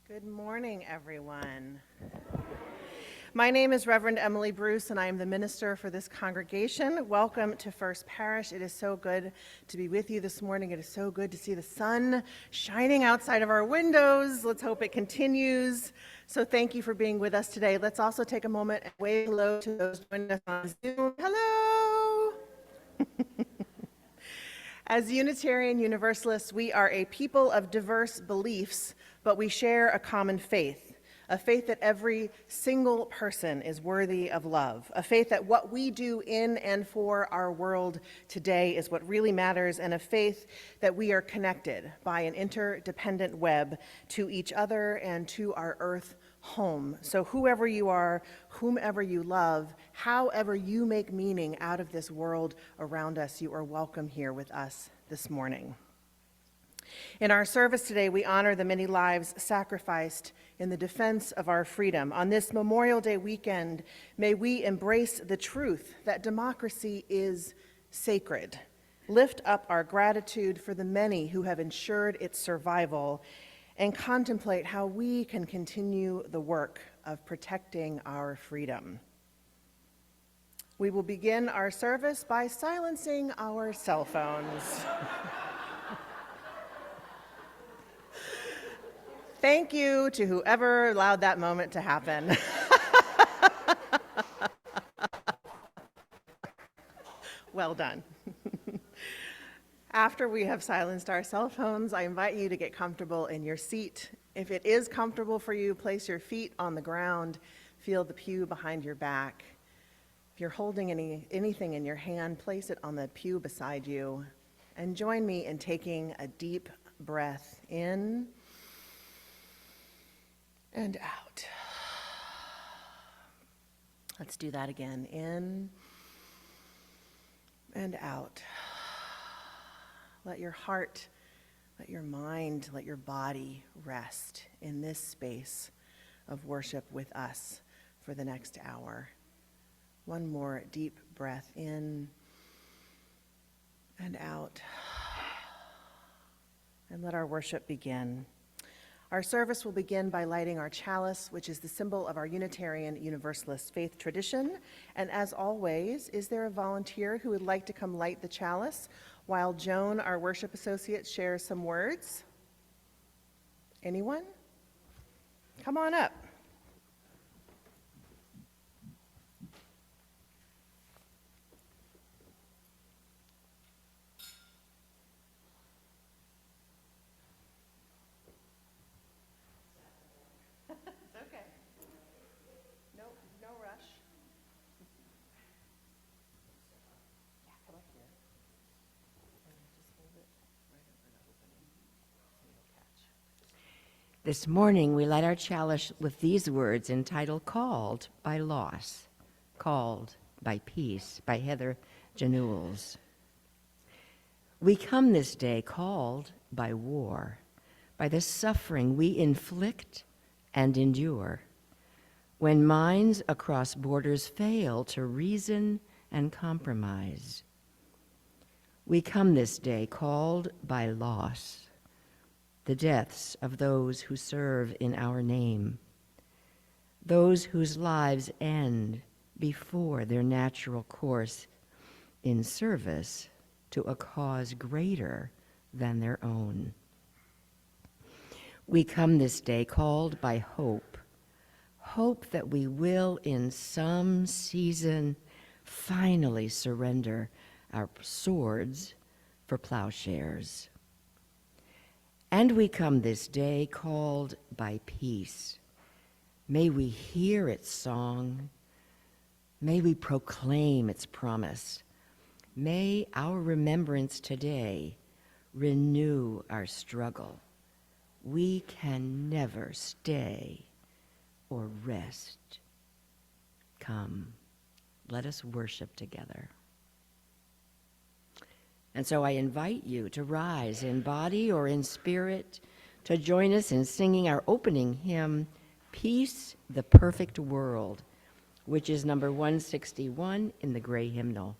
Good morning, everyone. My name is Reverend Emily Bruce, and I am the minister for this congregation. Welcome to First Parish. It is so good to be with you this morning. It is so good to see the sun shining outside of our windows. Let's hope it continues. So thank you for being with us today. Let's also take a moment and wave hello to those joining us on Zoom. Hello! As Unitarian Universalists, we are a people of diverse beliefs, but we share a common faith, a faith that every single person is worthy of love, a faith that what we do in and for our world today is what really matters, and a faith that we are connected by an interdependent web to each other and to our earth home. So whoever you are, whomever you love, however you make meaning out of this world around us, you are welcome here with us this morning. In our service today, we honor the many lives sacrificed in the defense of our freedom. On this Memorial Day weekend, may we embrace the truth that democracy is sacred, lift up our gratitude for the many who have ensured its survival, and contemplate how we can continue the work of protecting our freedom. We will begin our service by silencing our cell phones. Thank you to whoever allowed that moment to happen. Well done. After we have silenced our cell phones, I invite you to get comfortable in your seat. If it is comfortable for you, place your feet on the ground, feel the pew behind your back. If you're holding anything in your hand, place it on the pew beside you, and join me in taking a deep breath in and out. Let's do that again. In and out. Let your heart, let your mind, let your body rest in this space of worship with us for the next hour. One more deep breath in and out. And let our worship begin. Our service will begin by lighting our chalice, which is the symbol of our Unitarian Universalist faith tradition. And as always, is there a volunteer who would like to come light the chalice while Joan, our worship associate, shares some words? Anyone? Come on up. This morning, we light our chalice with these words entitled Called by Loss, Called by Peace, by Heather Januels. We come this day called by war, by the suffering we inflict and endure, when minds across borders fail to reason and compromise. We come this day called by loss, the deaths of those who serve in our name, those whose lives end before their natural course in service to a cause greater than their own. We come this day called by hope, hope that we will in some season finally surrender our swords for plowshares. And we come this day called by peace. May we hear its song. May we proclaim its promise. May our remembrance today renew our struggle. We can never stay or rest. Come, let us worship together. And so I invite you to rise in body or in spirit to join us in singing our opening hymn, Peace, the Perfect World, which is number 161 in the Gray Hymnal.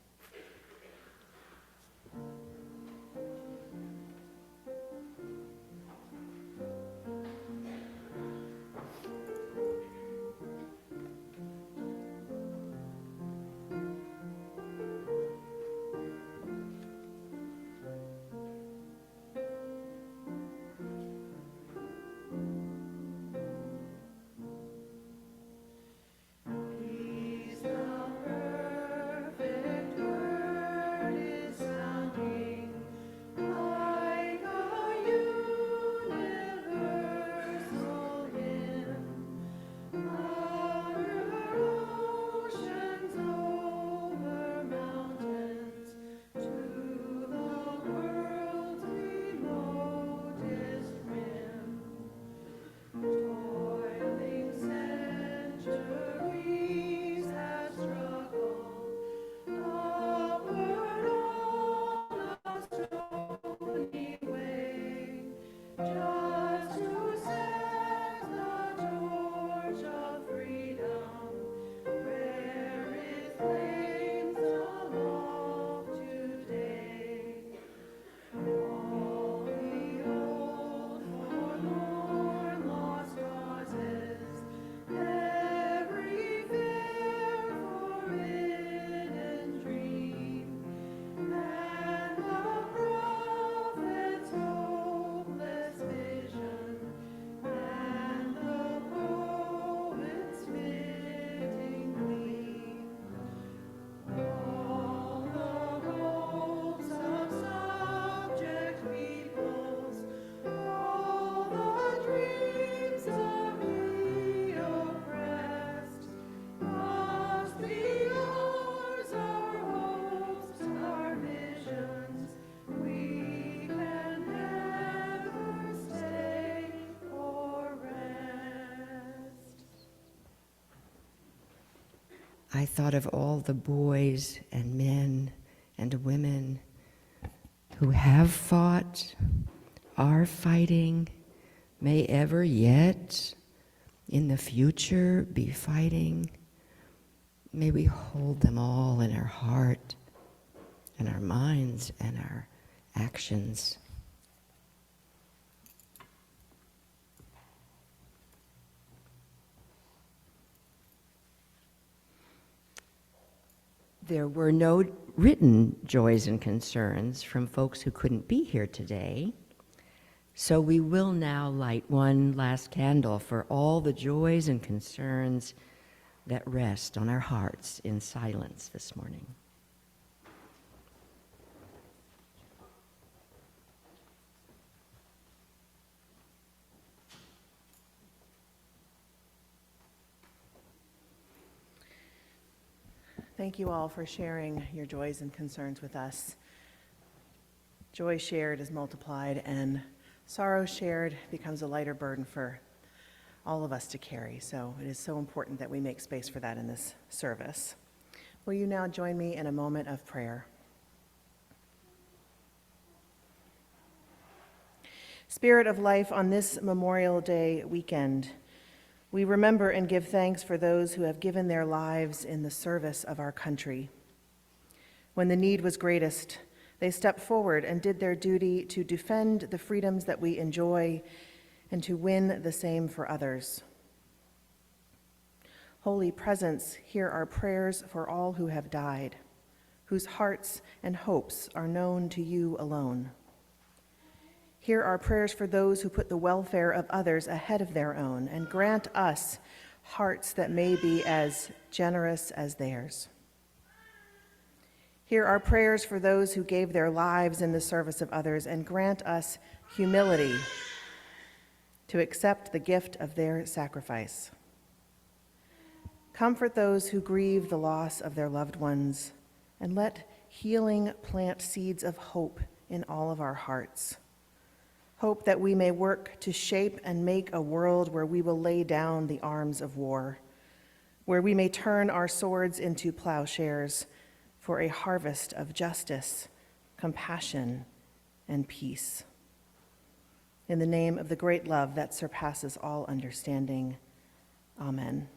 I thought of all the boys and men and women who have fought, are fighting, may ever yet in the future be fighting. May we hold them all in our heart and our minds and our actions. There were no written joys and concerns from folks who couldn't be here today, so we will now light one last candle for all the joys and concerns that rest on our hearts in silence this morning. Thank you all for sharing your joys and concerns with us. Joy shared is multiplied, and sorrow shared becomes a lighter burden for all of us to carry. So it is so important that we make space for that in this service. Will you now join me in a moment of prayer? Spirit of life, on this Memorial Day weekend, we remember and give thanks for those who have given their lives in the service of our country. When the need was greatest, they stepped forward and did their duty to defend the freedoms that we enjoy and to win the same for others. Holy Presence, hear our prayers for all who have died, whose hearts and hopes are known to you alone. Hear our prayers for those who put the welfare of others ahead of their own, and grant us hearts that may be as generous as theirs. Hear our prayers for those who gave their lives in the service of others, and grant us humility to accept the gift of their sacrifice. Comfort those who grieve the loss of their loved ones, and let healing plant seeds of hope in all of our hearts. Hope that we may work to shape and make a world where we will lay down the arms of war, where we may turn our swords into plowshares for a harvest of justice, compassion, and peace. In the name of the great love that surpasses all understanding, amen.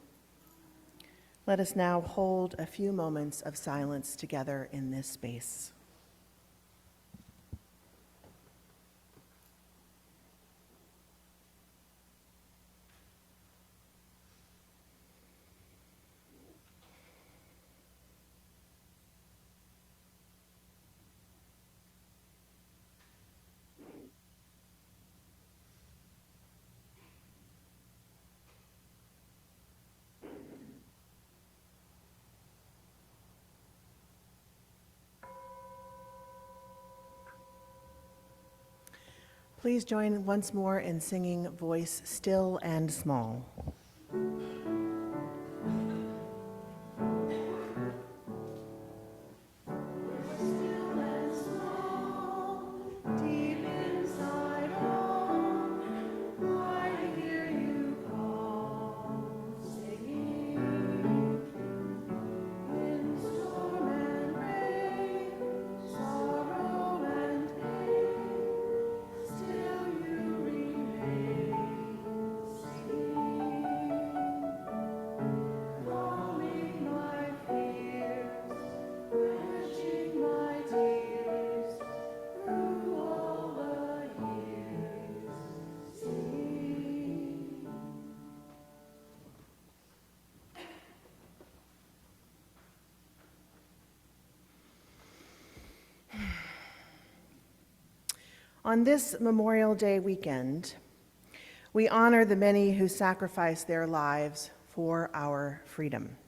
Let us now hold a few moments of silence together in this space. Please join once more in singing Voice Still and Small. On this Memorial Day weekend, we honor the many who sacrificed their lives for our freedom.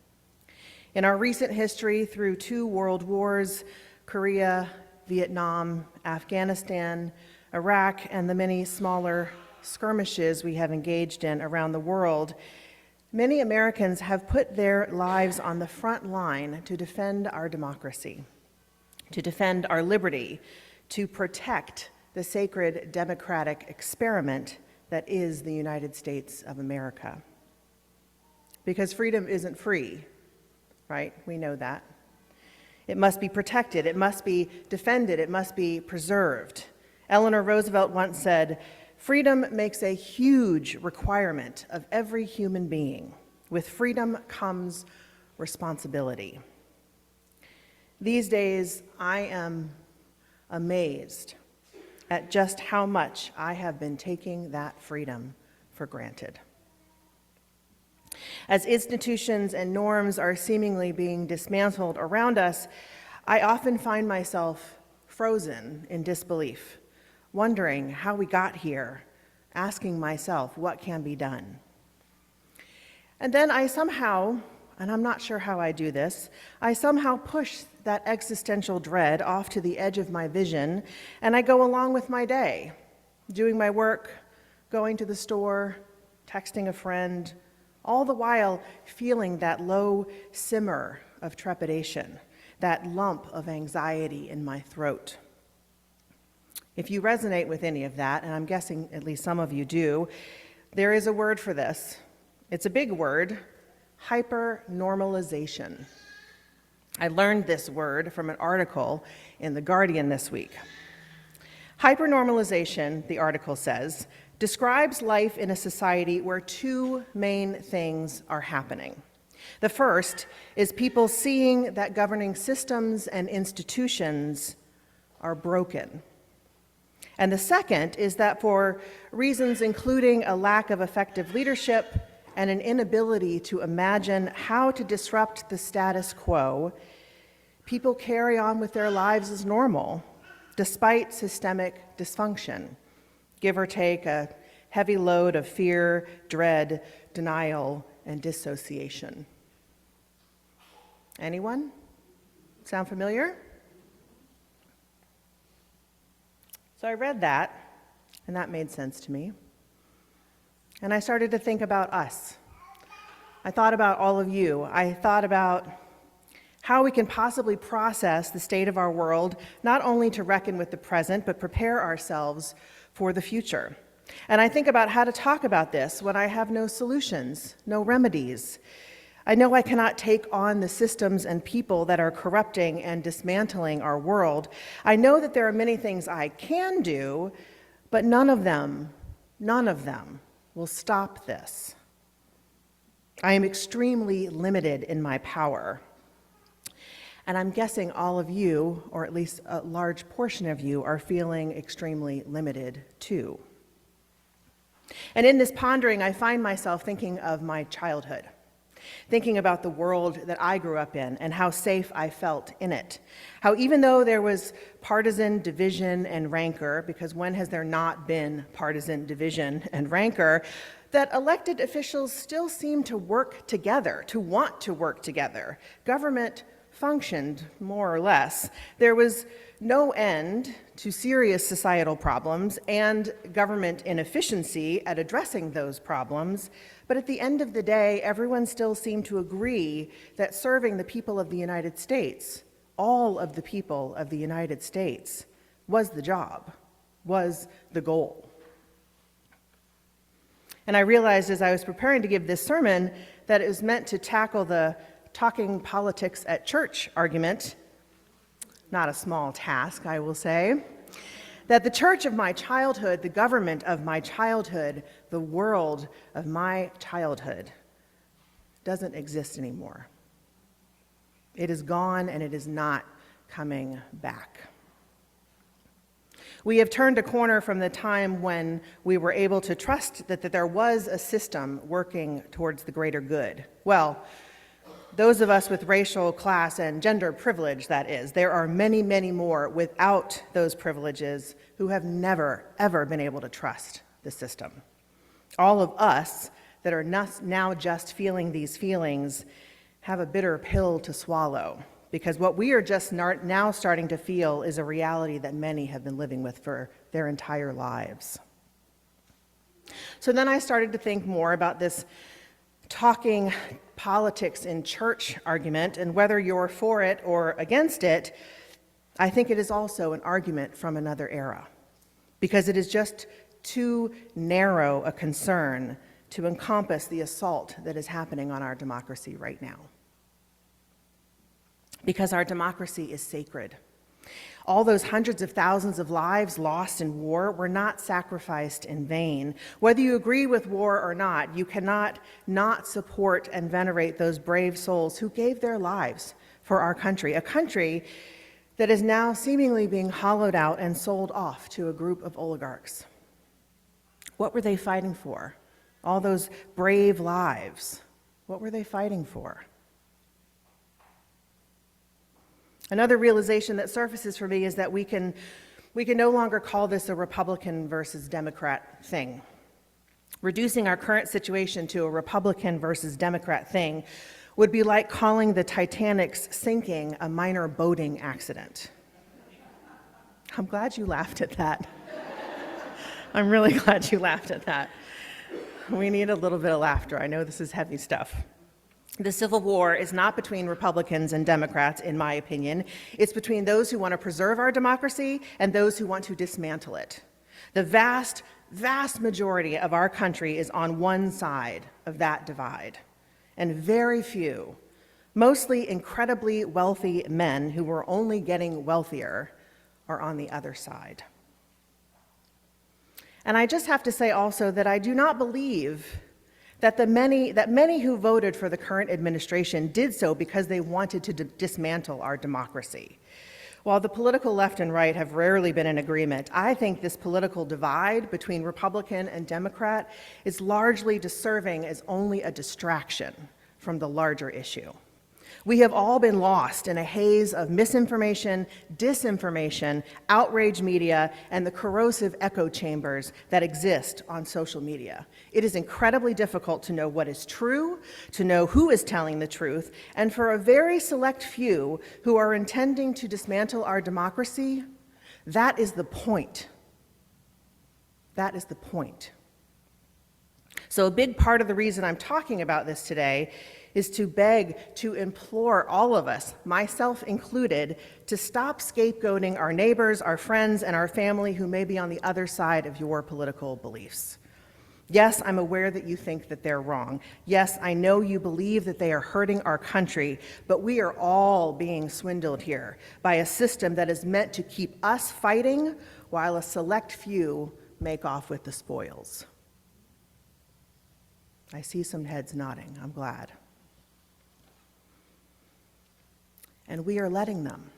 In our recent history, through 2 world wars, Korea, Vietnam, Afghanistan, Iraq, and the many smaller skirmishes we have engaged in around the world, many Americans have put their lives on the front line to defend our democracy, to defend our liberty, to protect the sacred democratic experiment that is the United States of America. Because freedom isn't free. right? We know that. It must be protected, it must be defended, it must be preserved. Eleanor Roosevelt once said, "Freedom makes a huge requirement of every human being. With freedom comes responsibility." These days, I am amazed at just how much I have been taking that freedom for granted. As institutions and norms are seemingly being dismantled around us, I often find myself frozen in disbelief, wondering how we got here, asking myself what can be done. And then I somehow, and I'm not sure how I do this, I somehow push that existential dread off to the edge of my vision, and I go along with my day, doing my work, going to the store, texting a friend, all the while feeling that low simmer of trepidation, that lump of anxiety in my throat. If you resonate with any of that, and I'm guessing at least some of you do, there is a word for this. It's a big word, hypernormalization. I learned this word from an article in The Guardian this week. Hypernormalization, the article says, describes life in a society where two main things are happening. The first is people seeing that governing systems and institutions are broken. And the second is that for reasons including a lack of effective leadership and an inability to imagine how to disrupt the status quo, people carry on with their lives as normal, despite systemic dysfunction. Give or take a heavy load of fear, dread, denial, and dissociation. Anyone? Sound familiar? So I read that, and that made sense to me. And I started to think about us. I thought about all of you. I thought about how we can possibly process the state of our world, not only to reckon with the present, but prepare ourselves for the future. And I think about how to talk about this when I have no solutions, no remedies. I know I cannot take on the systems and people that are corrupting and dismantling our world. I know that there are many things I can do, but none of them will stop this. I am extremely limited in my power. And I'm guessing all of you, or at least a large portion of you, are feeling extremely limited too. And in this pondering, I find myself thinking of my childhood, thinking about the world that I grew up in and how safe I felt in it. How even though there was partisan division and rancor, because when has there not been partisan division and rancor, that elected officials still seemed to work together, to want to work together. Government functioned more or less. There was no end to serious societal problems and government inefficiency at addressing those problems, but at the end of the day, everyone still seemed to agree that serving the people of the United States, all of the people of the United States, was the job, was the goal. And I realized as I was preparing to give this sermon that it was meant to tackle the talking politics at church argument, not a small task, I will say, that the church of my childhood, the government of my childhood, the world of my childhood doesn't exist anymore. It is gone and it is not coming back. We have turned a corner from the time when we were able to trust that there was a system working towards the greater good. Well, those of us with racial, class, and gender privilege, that is. There are many, many more without those privileges who have never, ever been able to trust the system. All of us that are now just feeling these feelings have a bitter pill to swallow, because what we are just now starting to feel is a reality that many have been living with for their entire lives. So then I started to think more about this talking politics in church argument, and whether you're for it or against it, I think it is also an argument from another era, because it is just too narrow a concern to encompass the assault that is happening on our democracy right now. because our democracy is sacred. All those hundreds of thousands of lives lost in war were not sacrificed in vain. Whether you agree with war or not, you cannot not support and venerate those brave souls who gave their lives for our country, a country that is now seemingly being hollowed out and sold off to a group of oligarchs. What were they fighting for? All those brave lives, what were they fighting for? Another realization that surfaces for me is that we can no longer call this a Republican versus Democrat thing. Reducing our current situation to a Republican versus Democrat thing would be like calling the Titanic's sinking a minor boating accident. I'm glad you laughed at that. I'm really glad you laughed at that. We need a little bit of laughter. I know this is heavy stuff. The Civil War is not between Republicans and Democrats, in my opinion. It's between those who want to preserve our democracy and those who want to dismantle it. The vast, vast majority of our country is on one side of that divide. And very few, mostly incredibly wealthy men who were only getting wealthier, are on the other side. And I just have to say also that I do not believe that many who voted for the current administration did so because they wanted to dismantle our democracy. While the political left and right have rarely been in agreement, I think this political divide between Republican and Democrat is largely serving as only a distraction from the larger issue. We have all been lost in a haze of misinformation, disinformation, outrage media, and the corrosive echo chambers that exist on social media. It is incredibly difficult to know what is true, to know who is telling the truth, and for a very select few who are intending to dismantle our democracy, that is the point. That is the point. So a big part of the reason I'm talking about this today is to beg, to implore all of us, myself included, to stop scapegoating our neighbors, our friends, and our family who may be on the other side of your political beliefs. Yes, I'm aware that you think that they're wrong. Yes, I know you believe that they are hurting our country, but we are all being swindled here by a system that is meant to keep us fighting while a select few make off with the spoils. I see some heads nodding. I'm glad. And we are letting them.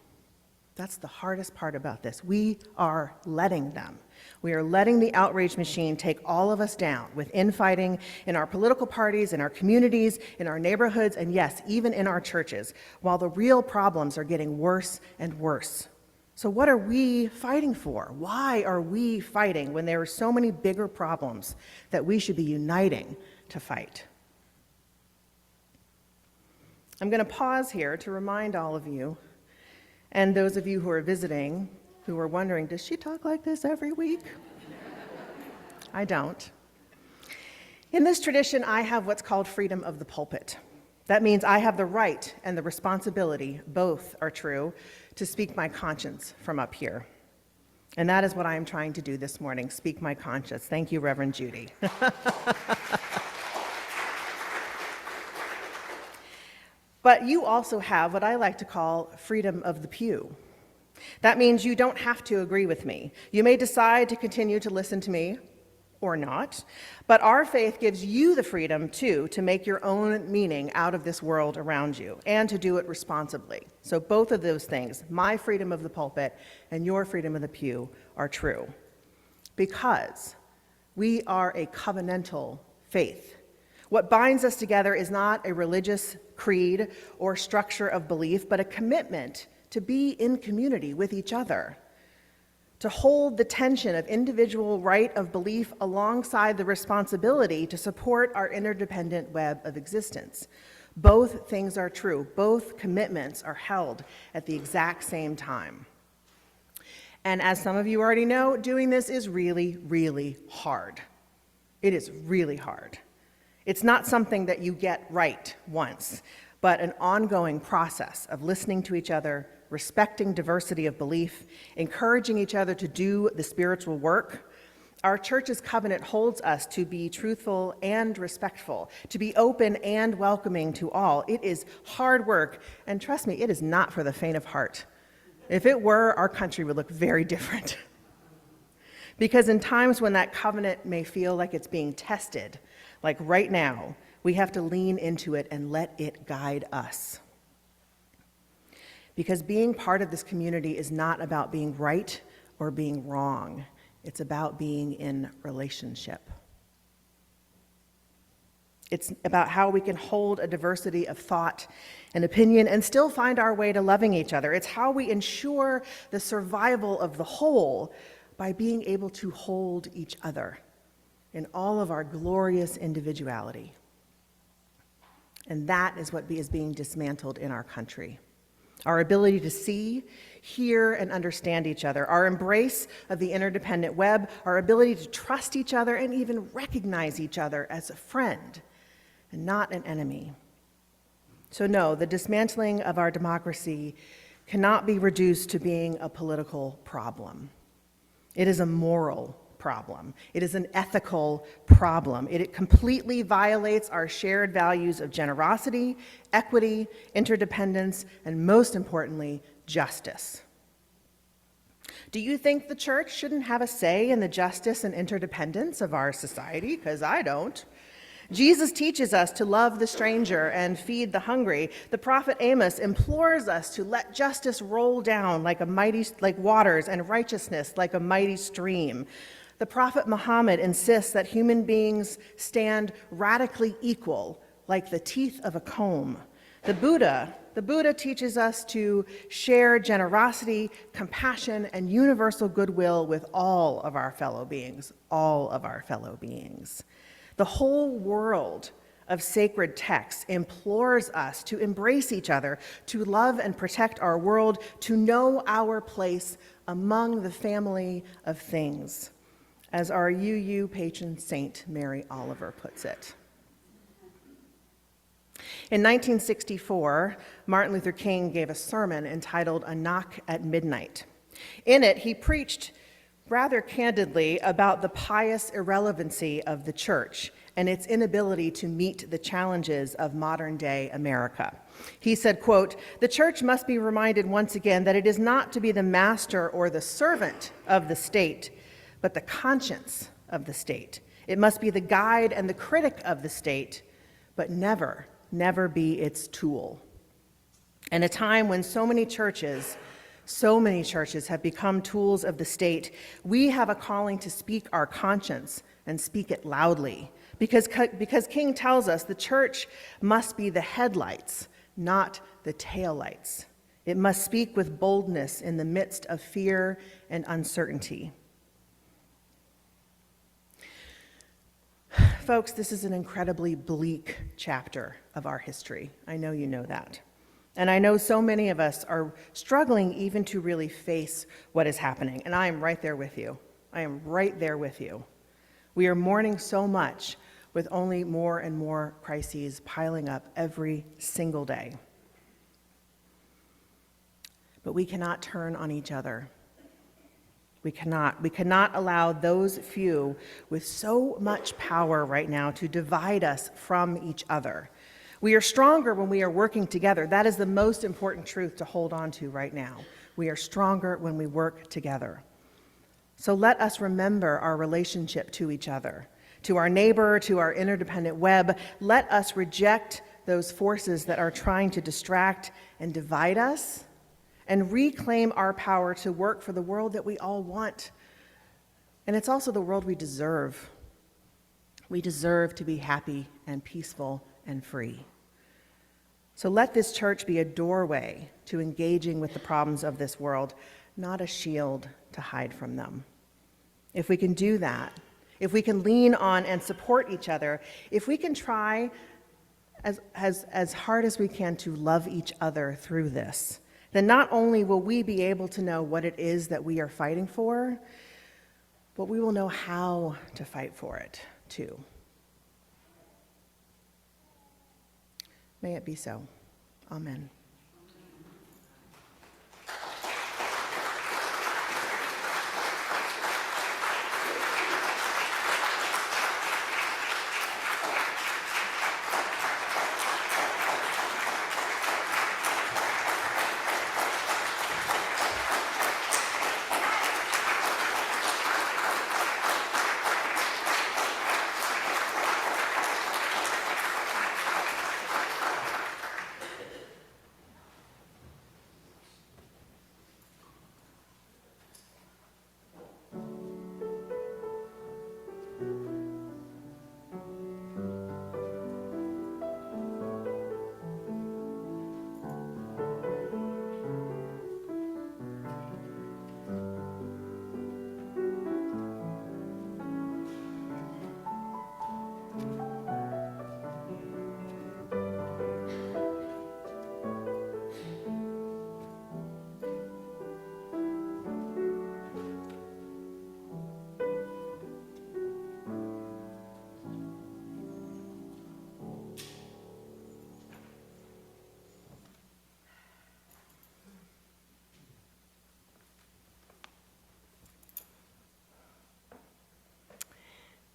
That's the hardest part about this. We are letting them. We are letting the outrage machine take all of us down with infighting in our political parties, in our communities, in our neighborhoods, and yes, even in our churches, while the real problems are getting worse and worse. So what are we fighting for? Why are we fighting when there are so many bigger problems that we should be uniting to fight? I'm going to pause here to remind all of you, and those of you who are visiting, who are wondering, does she talk like this every week? I don't. In this tradition, I have what's called freedom of the pulpit. That means I have the right and the responsibility, both are true, to speak my conscience from up here. And that is what I am trying to do this morning, speak my conscience. Thank you, Reverend Judy. But you also have what I like to call freedom of the pew. That means you don't have to agree with me. You may decide to continue to listen to me or not, but our faith gives you the freedom, too, to make your own meaning out of this world around you and to do it responsibly. So both of those things, my freedom of the pulpit and your freedom of the pew, are true because we are a covenantal faith. What binds us together is not a religious creed or structure of belief, but a commitment to be in community with each other, to hold the tension of individual right of belief alongside the responsibility to support our interdependent web of existence. Both things are true. Both commitments are held at the exact same time. And as some of you already know, doing this is really, really hard. It is really hard. It's not something that you get right once, but an ongoing process of listening to each other, respecting diversity of belief, encouraging each other to do the spiritual work Our church's covenant holds us to be truthful and respectful, to be open and welcoming to all. It is hard work, and trust me, it is not for the faint of heart. If it were, our country would look very different. Because in times when that covenant may feel like it's being tested, like right now, we have to lean into it and let it guide us. Because being part of this community is not about being right or being wrong. It's about being in relationship. It's about how we can hold a diversity of thought and opinion and still find our way to loving each other. It's how we ensure the survival of the whole by being able to hold each other in all of our glorious individuality. And that is what is being dismantled in our country. Our ability to see, hear, and understand each other, our embrace of the interdependent web, our ability to trust each other and even recognize each other as a friend and not an enemy. So no, the dismantling of our democracy cannot be reduced to being a political problem. It is a moral problem. It is an ethical problem. It completely violates our shared values of generosity, equity, interdependence, and most importantly, justice. Do you think the church shouldn't have a say in the justice and interdependence of our society? Because I don't. Jesus teaches us to love the stranger and feed the hungry. The prophet Amos implores us to let justice roll down like waters and righteousness like a mighty stream. The prophet Muhammad insists that human beings stand radically equal, like the teeth of a comb. The Buddha teaches us to share generosity, compassion, and universal goodwill with all of our fellow beings, all of our fellow beings. The whole world of sacred texts implores us to embrace each other, to love and protect our world, to know our place among the family of things, as our UU patron saint, Mary Oliver, puts it. In 1964, Martin Luther King gave a sermon entitled "A Knock at Midnight." In it, he preached rather candidly about the pious irrelevancy of the church and its inability to meet the challenges of modern-day America. He said, quote, "The church must be reminded once again that it is not to be the master or the servant of the state, but the conscience of the state. It must be the guide and the critic of the state, but never be its tool." In a time when so many churches have become tools of the state, we have a calling to speak our conscience and speak it loudly. Because King tells us the church must be the headlights, not the taillights. It must speak with boldness in the midst of fear and uncertainty. Folks, this is an incredibly bleak chapter of our history. I know you know that. And I know so many of us are struggling even to really face what is happening. And I am right there with you. I am right there with you. We are mourning so much with only more and more crises piling up every single day. But we cannot turn on each other. We cannot allow those few with so much power right now to divide us from each other. We are stronger when we are working together. That is the most important truth to hold on to right now. We are stronger when we work together. So let us remember our relationship to each other, to our neighbor, to our interdependent web. Let us reject those forces that are trying to distract and divide us, and reclaim our power to work for the world that we all want. And it's also the world we deserve. We deserve to be happy and peaceful and free. So let this church be a doorway to engaging with the problems of this world, not a shield to hide from them. If we can do that, if we can lean on and support each other, if we can try as hard as we can to love each other through this, then not only will we be able to know what it is that we are fighting for, but we will know how to fight for it too. May it be so. Amen.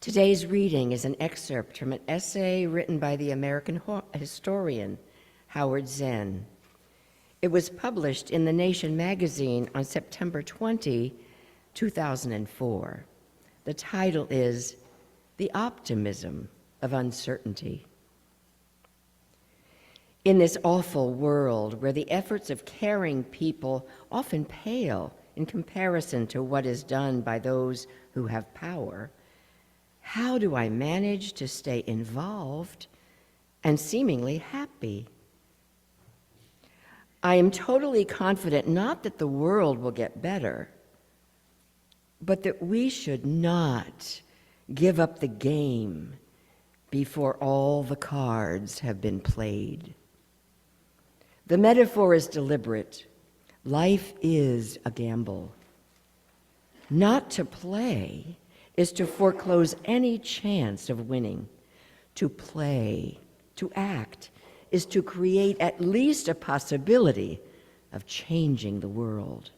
Today's reading is an excerpt from an essay written by the American historian Howard Zinn. It was published in The Nation magazine on September 20, 2004. The title is The Optimism of Uncertainty. In this awful world where the efforts of caring people often pale in comparison to what is done by those who have power, how do I manage to stay involved and seemingly happy? I am totally confident not that the world will get better, but that we should not give up the game before all the cards have been played. The metaphor is deliberate. Life is a gamble. Not to play is to foreclose any chance of winning. To play, to act, is to create at least a possibility of changing the world.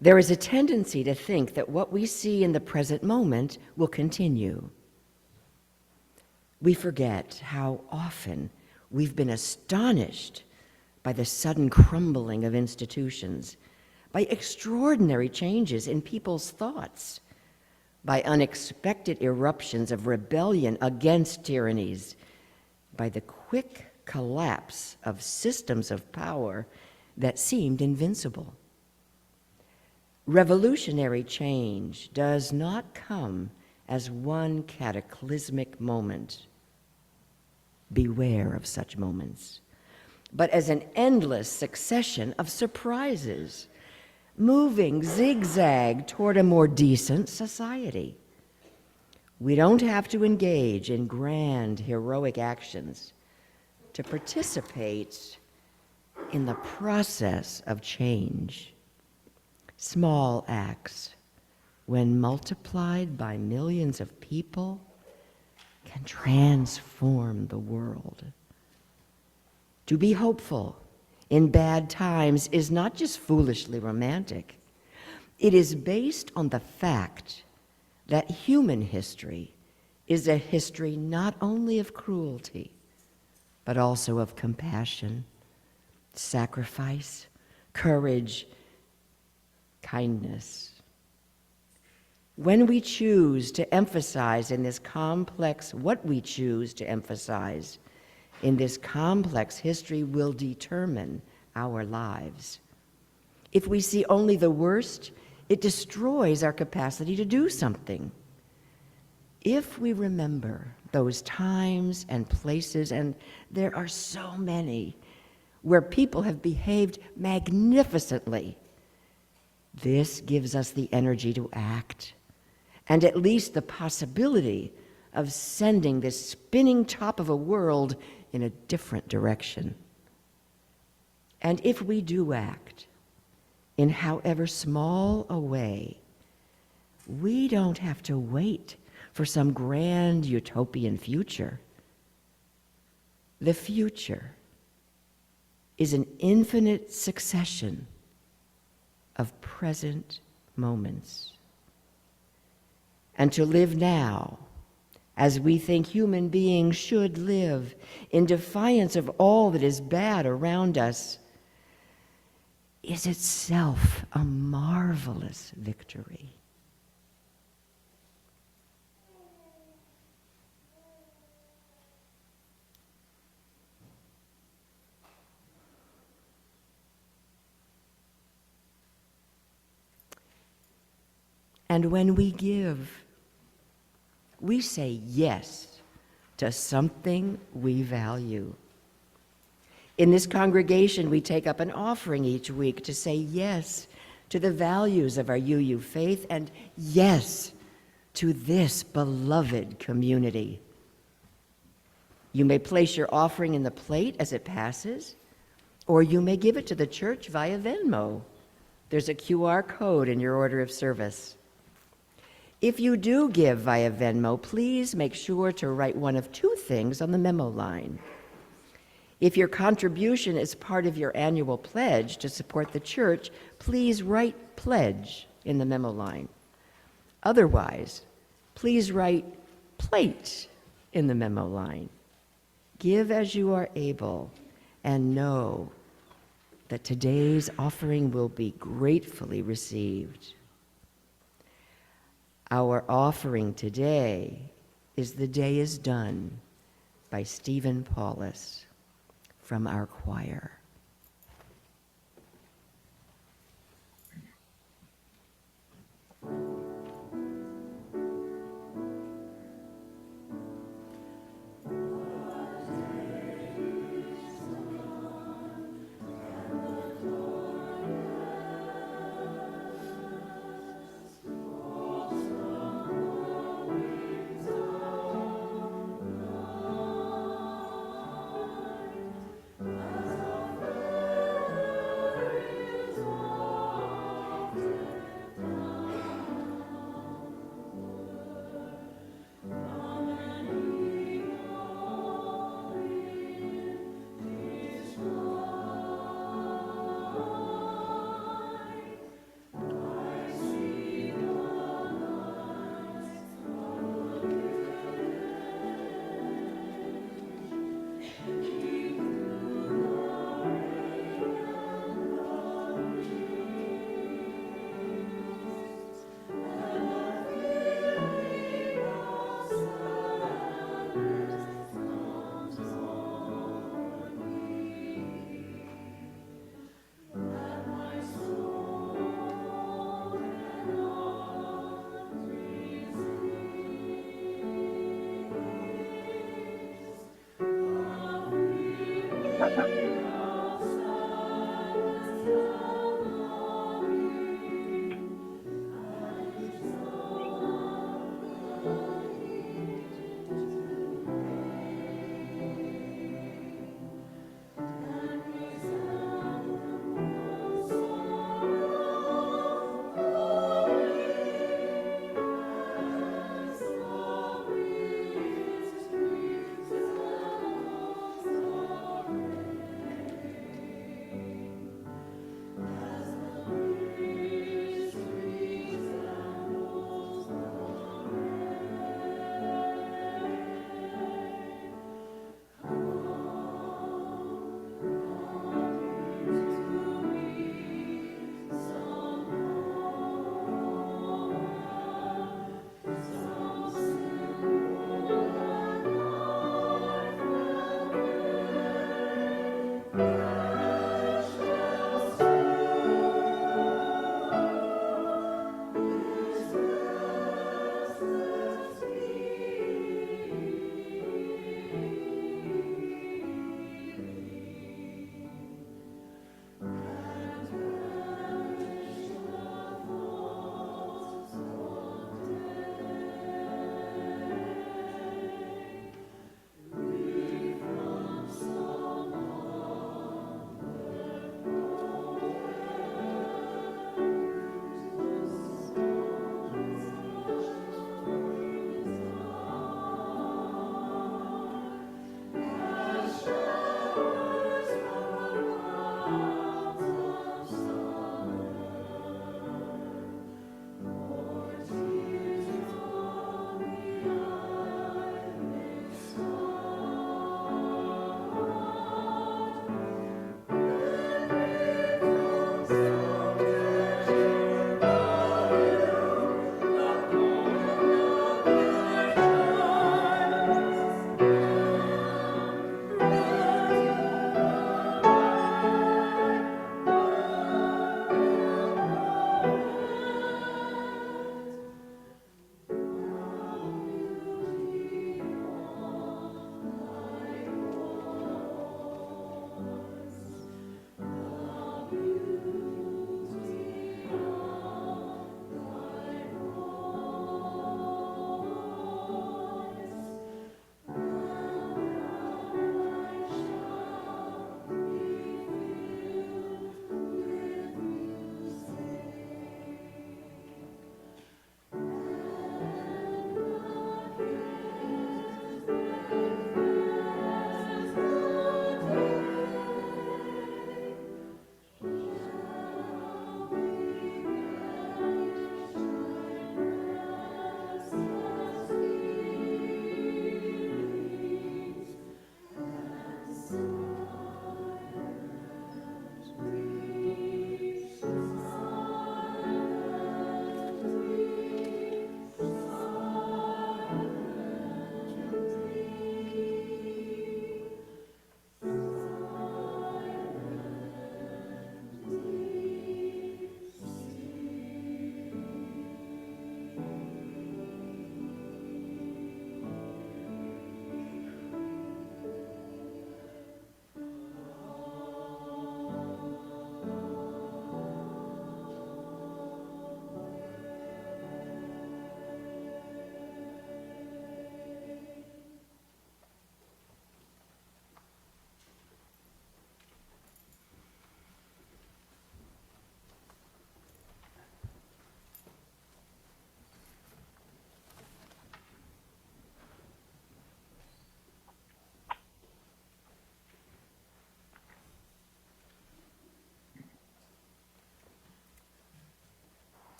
There is a tendency to think that what we see in the present moment will continue. We forget how often we've been astonished by the sudden crumbling of institutions, by extraordinary changes in people's thoughts, by unexpected eruptions of rebellion against tyrannies, by the quick collapse of systems of power that seemed invincible. Revolutionary change does not come as one cataclysmic moment. Beware of such moments, but as an endless succession of surprises, moving zigzag toward a more decent society. We don't have to engage in grand, heroic actions to participate in the process of change. Small acts, when multiplied by millions of people, can transform the world. To be hopeful in bad times is not just foolishly romantic. It is based on the fact that human history is a history not only of cruelty, but also of compassion, sacrifice, courage, kindness. When we choose to emphasize in this complex, what we choose to emphasize in this complex history will determine our lives. If we see only the worst, it destroys our capacity to do something. If we remember those times and places, and there are so many, where people have behaved magnificently, this gives us the energy to act, and at least the possibility of sending this spinning top of a world in a different direction. And if we do act, in however small a way, we don't have to wait for some grand utopian future. The future is an infinite succession of present moments. And to live now, as we think human beings should live, in defiance of all that is bad around us, is itself a marvelous victory. And when we give, we say yes to something we value. In this congregation, we take up an offering each week to say yes to the values of our UU faith and yes to this beloved community. You may place your offering in the plate as it passes, or you may give it to the church via Venmo. There's a QR code in your order of service. If you do give via Venmo, please make sure to write one of two things on the memo line. If your contribution is part of your annual pledge to support the church, please write pledge in the memo line. Otherwise, Please write plate in the memo line. Give as you are able, and know that today's offering will be gratefully received. Our offering today is "The Day is Done" by Stephen Paulus from our choir.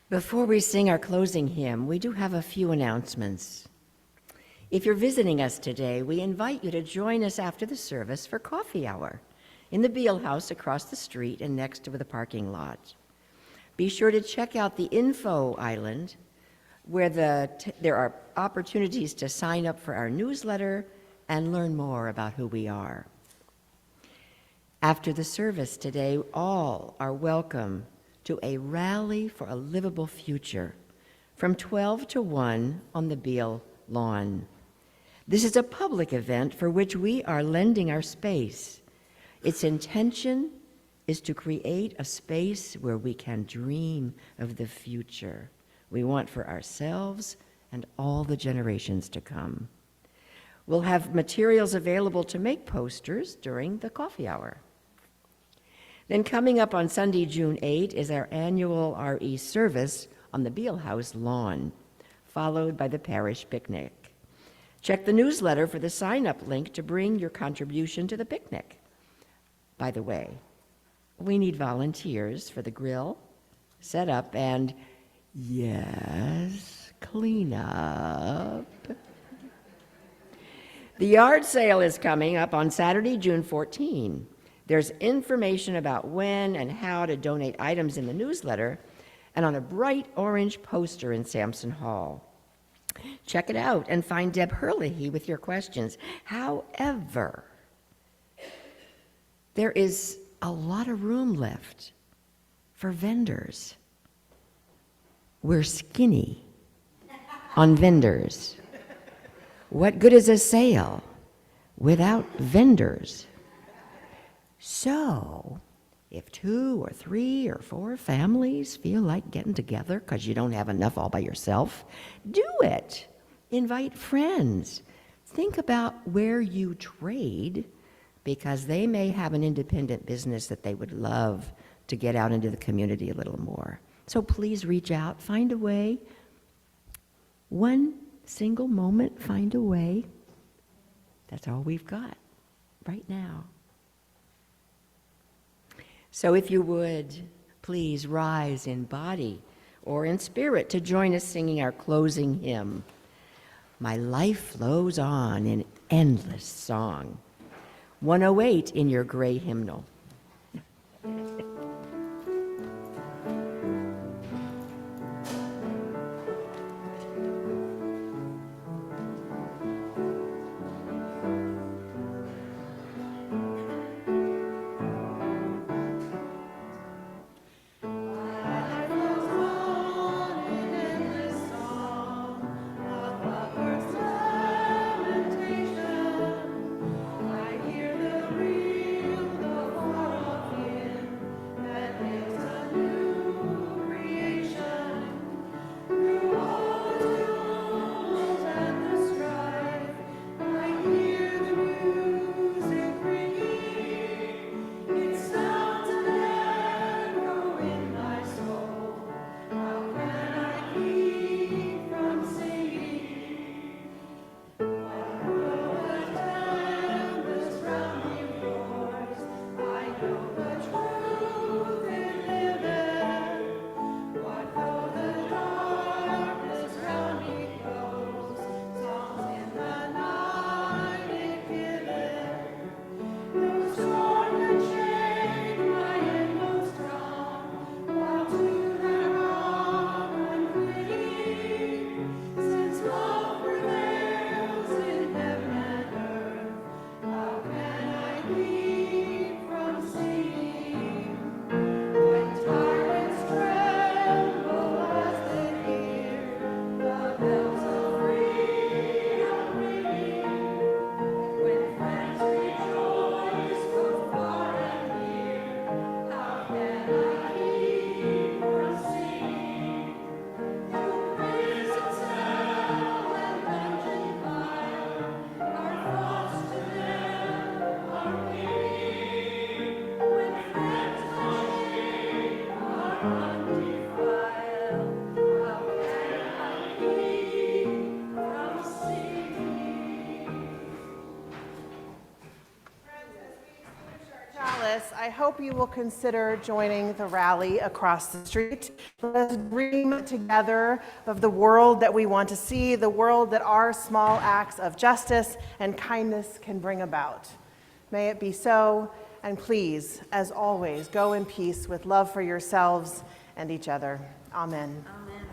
Before we sing our closing hymn, we do have a few announcements. If you're visiting us today, we invite you to join us after the service for coffee hour in the Beale House across the street and next to the parking lot. Be sure to check out the info island where there are opportunities to sign up for our newsletter and learn more about who we are. After the service today, all are welcome to a rally for a livable future from 12 to 1 on the Beale lawn. This is a public event for which we are lending our space. Its intention is to create a space where we can dream of the future we want for ourselves and all the generations to come. We'll have materials available to make posters during the coffee hour. Then coming up on Sunday, June 8, is our annual RE service on the Beale House lawn, followed by the parish picnic. Check the newsletter for the sign-up link to bring your contribution to the picnic. By the way, we need volunteers for the grill, setup, and yes, clean up. The yard sale is coming up on Saturday, June 14. There's information about when and how to donate items in the newsletter and on a bright orange poster in Sampson Hall. Check it out and find Deb Herlihy with your questions. However, there is a lot of room left for vendors. We're skinny on vendors. What good is a sale without vendors? So, if 2 or 3 or 4 families feel like getting together because you don't have enough all by yourself, do it. Invite friends. Think about where you trade, because they may have an independent business that they would love to get out into the community a little more. So please reach out, find a way. One single moment, find a way. That's all we've got right now. So if you would, please rise in body or in spirit to join us singing our closing hymn, My Life Flows On in Endless Song, 108 in your gray hymnal. I hear the real, the this, I hope you will consider joining the rally across the street. Let us dream together of the world that we want to see, the world that our small acts of justice and kindness can bring about. May it be so, and please, as always, go in peace with love for yourselves and each other. Amen. Amen.